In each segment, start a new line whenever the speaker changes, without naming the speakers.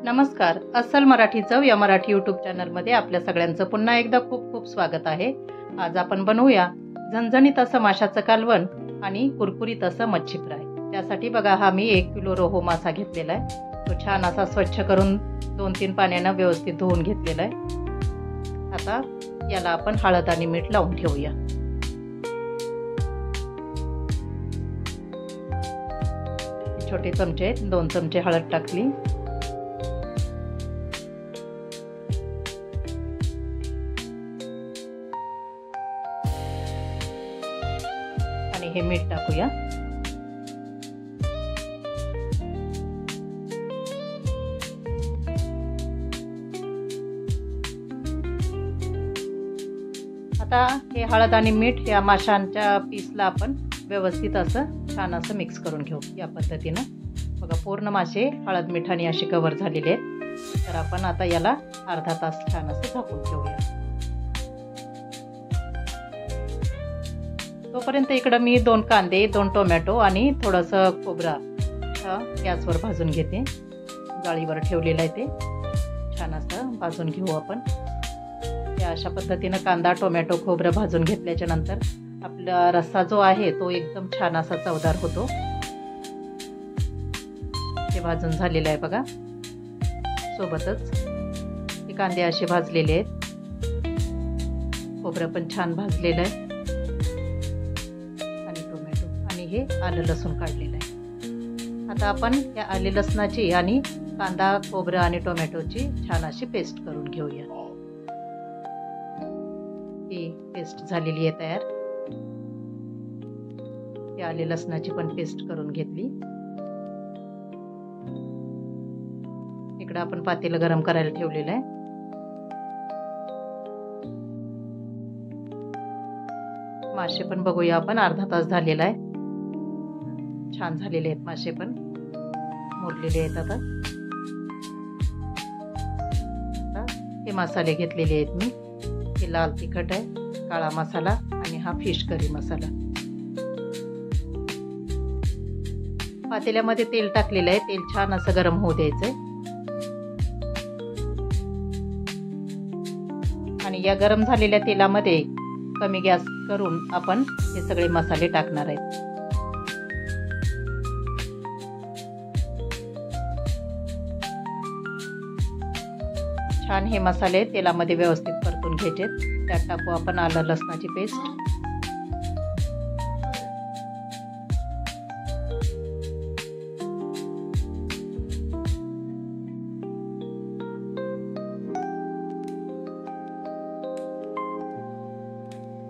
नमस्कार, अस्सल मराठी चव या मराठी यूट्यूब चॅनलमध्ये आपल्या सगळ्यांचं पुन्हा एकदा खूप खूप स्वागत आहे। आज आपण बनवूया झणझणीत असं माशाचं कालवण आणि कुरकुरीत असं मच्छी फ्राय। त्यासाठी बघा हा मी 1 किलो रोहू मासा घेतलेला आहे। तो छान असा स्वच्छ करून 2-3 पाण्याने व्यवस्थित धुवून घेतलेला आहे। आता याला आपण हळद आणि मीठ लावून ठेवूया। छोटे चमचे 2 चमचे हळद टाकली। आणि हे मीठ टाकूया। आता हे हळद आणि मीठ या माशांच्या पीसला आपण व्यवस्थित असं छान असं मिक्स करून घेऊ। या पद्धतीने बघा पूर्ण मासे हळद मिठाने असे कव्हर झालेले आहेत। तर आपण आता याला अर्धा तास छान असं झाकून ठेवूया। तोपर्यंत इकडे मी 2 कांदे 2 टोमॅटो आणि थोडंसं खोबरं गॅसवर भाजून घेते। जाळीवर ठेवलेलं आहे ते छान असं भाजून घेऊ आपण। या अशा पद्धतीने कांदा टोमॅटो खोबरं भाजून घेतल्याच्या नंतर आपला रस्सा जो आहे तो एकदम छान असा चवदार होतो। हे भाजून झालेलं आहे बघा। सोबतच हे कांदे असे भाजलेले आहेत, खोबरं पण छान भाजलेलं आहे आणि टोमॅटो आणि हे आलं लसूण काढलेलं आहे। आता आपण या आले लसणाची आणि कांदा खोबरं आणि टोमॅटोची छान अशी पेस्ट करून घेऊया। ही पेस्ट झालेली आहे तयार। या आले लसणाची पण पेस्ट करून घेतली। इकडे आपण पातेलं गरम करायला ठेवलेलं आहे। मासे पण बघूया आपण अर्धा तास झालेला आहे। छान झालेले आहेत मासे पण मोडलेले आहेत। आता हे मसाले घेतलेले आहेत मी। हे लाल तिखट आहे, काळा मसाला आणि हा फिश करी मसाला। पातेल्यामध्ये तेल टाकलेलं आहे। तेल छान असं गरम होऊ द्यायचंय आणि या गरम झालेल्या तेलामध्ये कमी गॅस करून आपण हे सगळे मसाले टाकणार आहेत। छान हे मसाले तेलामध्ये व्यवस्थित परतून घ्यायचे। त्यात टाकू आपण आलं लसणाची पेस्ट।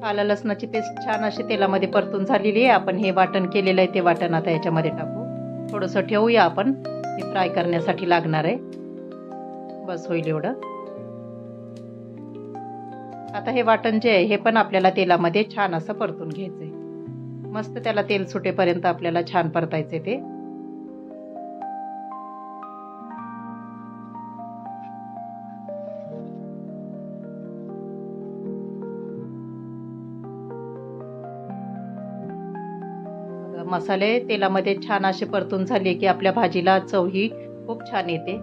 आलं लसणाची पेस्ट छान अशी तेलामध्ये परतून झालेली आहे। आपण हे वाटण केलेलं आहे ते वाटण आता याच्यामध्ये टाकू। थोडंसं ठेवूया आपण, हे फ्राय करण्यासाठी लागणार आहे। बस होईल एवढं। आता हे वाटण जे आहे हे पण आपल्याला तेलामध्ये छान असं परतून घ्यायचंय। मस्त त्याला तेल सुटेपर्यंत आपल्याला छान परतायचे ते। मसाले तेलामध्ये छान असे परतून झाले की आपल्या भाजीला चव ही खूप छान येते।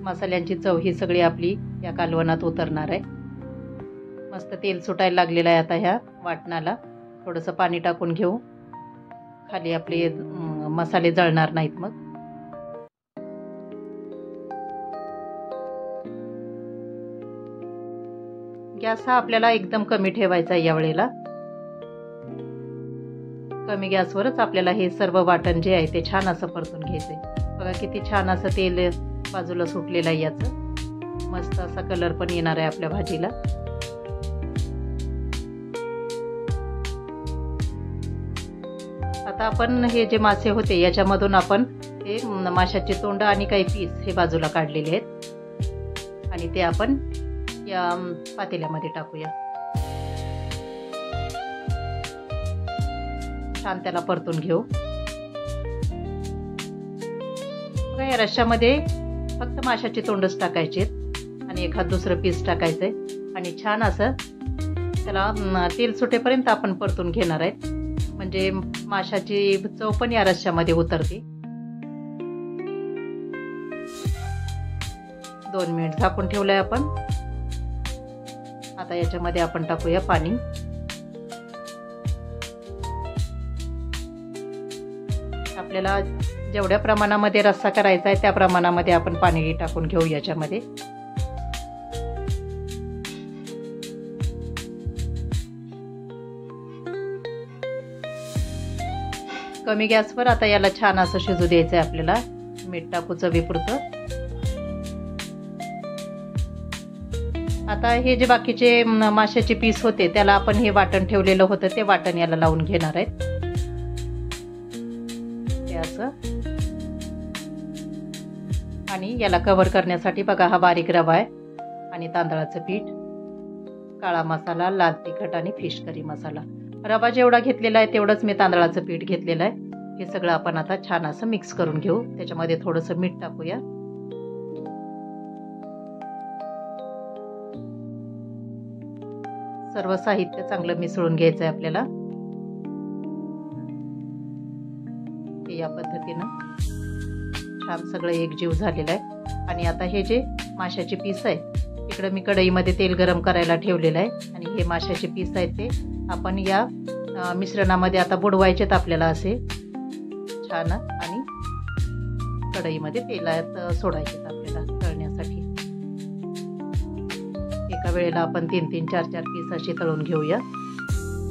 मसाल्यांची चव ही सगळी आपली या कालवणात उतरणार आहे। मस्त तेल सुटायला लागलेलं आहे आता ह्या वाटणाला। थोडंसं पाणी टाकून घेऊ, खाली आपले मसाले जळणार नाहीत मग। गॅस हा आपल्याला एकदम कमी ठेवायचा आहे। या वेळेला कमी गॅसवरच आपल्याला हे सर्व वाटण जे आहे ते छान असं परतून घ्यायचंय। बघा किती छान असं तेल बाजूला सुटलेलं आहे याचं। मस्त असा कलर पण येणार आहे आपल्या भाजीला। आता आपण हे जे मासे होते याच्यामधून आपण हे माशाचे तोंड आणि काही पीस हे बाजूला काढलेले आहेत आणि ते आपण या पातेल्यामध्ये टाकूया। छान त्याला परतून घेऊ। बघा या रश्श्यामध्ये फक्त माशाचे तोंडच टाकायचे आणि एखाद दुसरं पीस टाकायचंय आणि छान असं त्याला तेल सुटेपर्यंत आपण परतून घेणार आहेत। म्हणजे माशाची चव पण या रश्श्यामध्ये उतरते। 2 मिनिट झाकून ठेवलंय आपण. आता याच्यामध्ये आपण टाकूया पाणी. आपल्याला जेवढ्या प्रमाणामध्ये रस्सा करायचा आहे त्या प्रमाणामध्ये आपण पाणी टाकून घेऊ याच्यामध्ये. कमी गॅसवर आता याला छान असं शिजू द्यायचं आहे आपल्याला. मीठ टाकू चवीपुरतं. आता हे जे बाकीचे माशाचे पीस होते त्याला आपण हे वाटण ठेवलेलं होतं ते वाटण याला लावून घेणार आहेत. हे असं. आणि याला कव्हर करण्यासाठी बघा हा बारीक रवा आहे आणि तांदळाचं पीठ, काळा मसाला, लाल तिखट आणि फिश करी मसाला. रवा जेवढा घेतलेला आहे तेवढंच मी तांदळाचं पीठ घेतलेलं आहे. हे सगळं आपण आता छान असं मिक्स करून घेऊ. त्याच्यामध्ये थोडंसं मीठ टाकूया. सर्व साहित्य चांगलं मिसळून घ्यायचं आहे आपल्याला. या पद्धतीनं छान सगळं एकजीव झालेलं आहे. आणि आता हे जे माशाचे पीस आहेत, इकडे मी कढईमध्ये तेल गरम करायला ठेवलेलं आहे आणि हे माशाचे पीस आहेत ते आपण या मिश्रणामध्ये आता बुडवायचेत आपल्याला असे छान. आणि कढईमध्ये तेलात सोडायचेत आपल्याला तळण्यासाठी. एका वेळेला आपण 3-3, 4-4 पीस असे तळून घेऊया.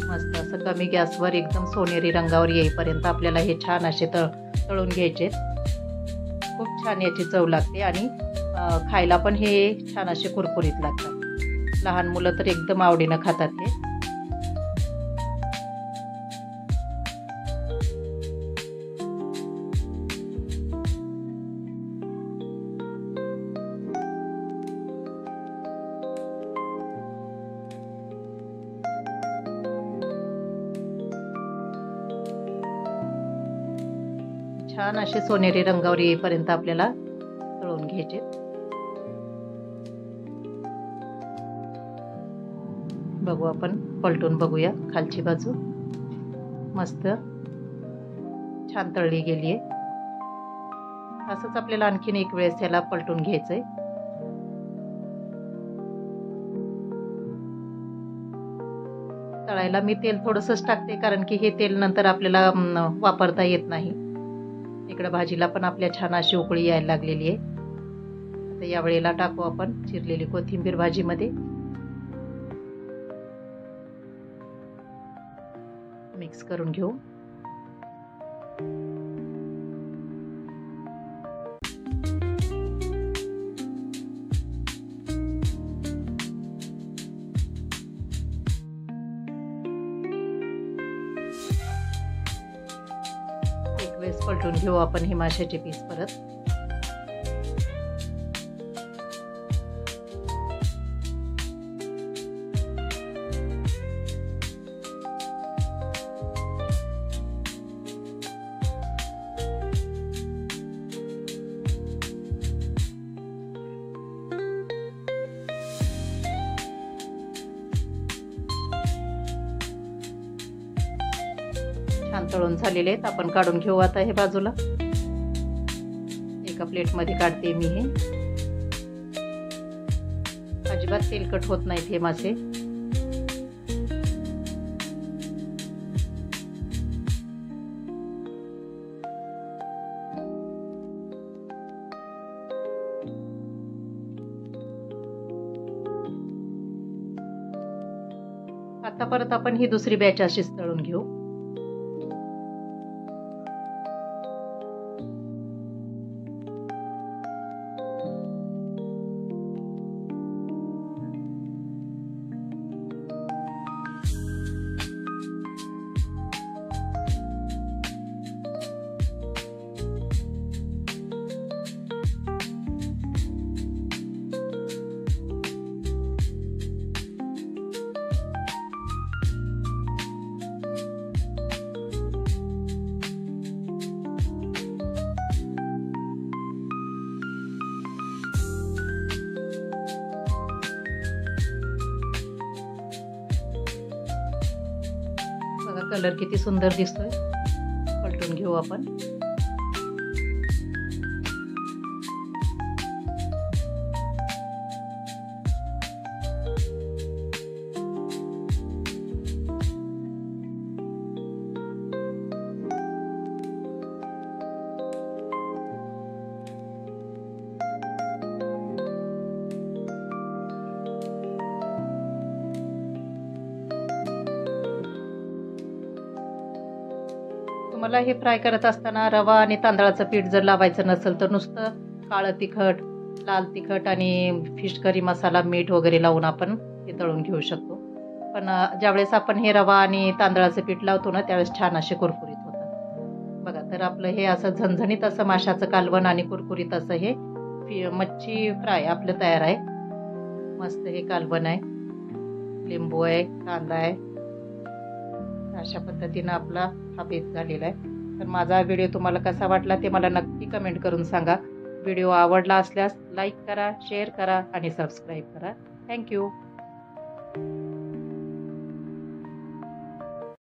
मस्त असं कमी गॅसवर एकदम सोनेरी रंगावर येईपर्यंत आपल्याला हे छान असे तळून घ्यायचे. खूप छान याची चव लागते आणि खायला पण हे छान असे कुरकुरीत लागतात. लहान मुलं तर एकदम आवडीनं खातात हे. छान असे सोनेरी रंगावर येईपर्यंत आपल्याला तळून घ्यायचे. बघू आपण पलटून बघूया खालची बाजू. मस्त छान तळली गेली आहे. असंच आपल्याला आणखीन एक वेळेस याला पलटून घ्यायचंय. तळायला मी तेल थोडंसंच टाकते कारण की हे तेल नंतर आपल्याला वापरता येत नाही. इकडे भाजीला पण आपल्या छान अशी उकळी यायला लागलेली आहे. आता या वेळेला टाकू आपण चिरलेली कोथिंबीर भाजीमध्ये. मिक्स करून घेऊ. एक वेळेस पलटून घेऊ आपण हे माशाचे पीस परत. छान तळून झालेले आहेत. आपण काढून घेऊ आता हे बाजूला. एका प्लेटमध्ये काढते मी हे. अजिबात तेलकट होत नाहीत हे मासे. आता परत आपण ही दुसरी बॅच अशीच तळून घेऊ. कलर किती सुंदर दिसतोय. पलटून घेऊ आपण. तुम्हाला हे फ्राय करत असताना रवा आणि तांदळाचं पीठ जर लावायचं नसेल तर नुसतं काळं तिखट, लाल तिखट आणि फिश करी मसाला, मीठ वगैरे लावून आपण हे तळून घेऊ शकतो. पण ज्यावेळेस आपण हे रवा आणि तांदळाचं पीठ लावतो ना त्यावेळेस छान असे कुरकुरीत होतात. बघा, तर आपलं हे असं झणझणीत असं माशाचं कालवण आणि कुरकुरीत असं हे मच्छी फ्राय आपलं तयार आहे. मस्त हे कालवण आहे, लिंबू आहे, कांदा आहे. अशा पद्धतीनं आपला हा बेत झालेला आहे. तर माझा व्हिडिओ तुम्हाला कसा वाटला ते मला नक्की कमेंट करून सांगा. व्हिडिओ आवडला असल्यास लाईक करा, शेअर करा आणि सबस्क्राईब करा. थँक्यू.